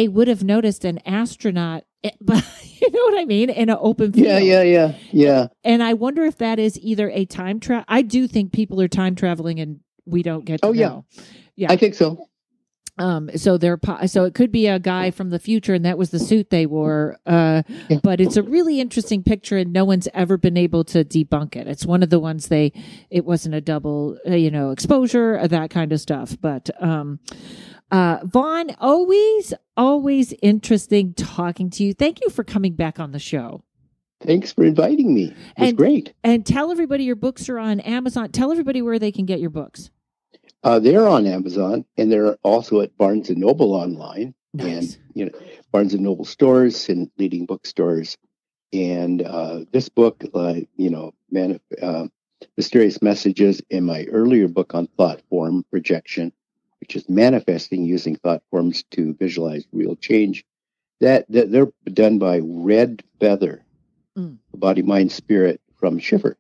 would have noticed an astronaut, but you know what I mean, in an open field. Yeah. And I wonder if that is either a time travel. I do think people are time traveling and we don't get to know. Yeah, I think so. So it could be a guy from the future, and that was the suit they wore. But it's a really interesting picture, and no one's ever been able to debunk it. It's one of the ones it wasn't a double, exposure, that kind of stuff. But Vaughn, always interesting talking to you. Thank you for coming back on the show. Thanks for inviting me. It was great. And tell everybody your books are on Amazon. Tell everybody where they can get your books. They're on Amazon, and they're also at Barnes & Noble online. Nice. And, Barnes & Noble stores and leading bookstores. And this book, Mysterious Messages, and my earlier book on thought form projection, which is manifesting using thought forms to visualize real change, that they're done by Red Feather, Body, Mind, Spirit from Schiffer.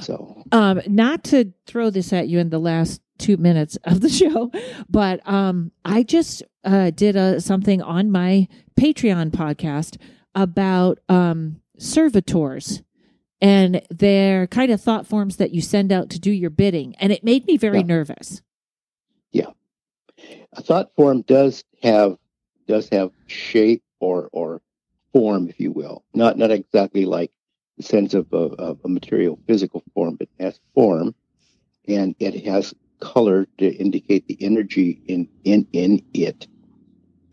So, not to throw this at you in the last 2 minutes of the show, but I just did something on my Patreon podcast about servitors and their kind of thought forms that you send out to do your bidding, and it made me very nervous. a thought form does have shape or form, if you will. Not exactly like the sense of a material physical form, but it has form, and it has color to indicate the energy in it.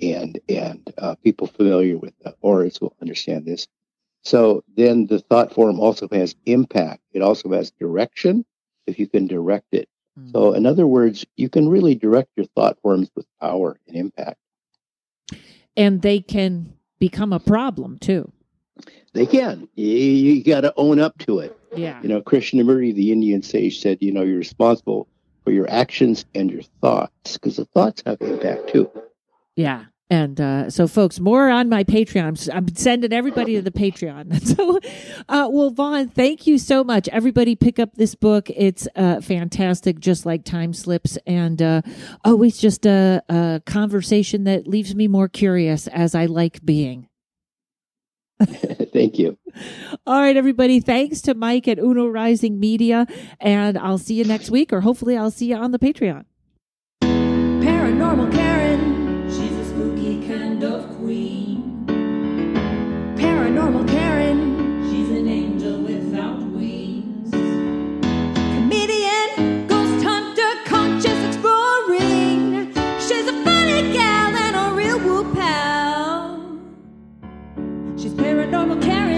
And people familiar with the auras will understand this. So then the thought form also has impact. It also has direction, if you can direct it. So in other words, you can really direct your thought forms with power and impact. And they can become a problem too. They can. You got to own up to it. Yeah. Krishnamurti, the Indian sage, said, you're responsible for your actions and your thoughts, because the thoughts have impact too. Yeah. And so, folks, more on my Patreon. I'm sending everybody to the Patreon. So, well, Vaughn, thank you so much. Everybody pick up this book. It's fantastic, just like Time Slips. And always just a conversation that leaves me more curious, as I like being. Thank you. All right, everybody. Thanks to Mike at Uno Rising Media. And I'll see you next week, or hopefully I'll see you on the Patreon. Paranormal Karen. She's a spooky kind of queen. Paranormal Karen. She's an angel without wings. Comedian, ghost hunter, conscious exploring. She's a funny gal and a real woo pal. She's Paranormal Karen.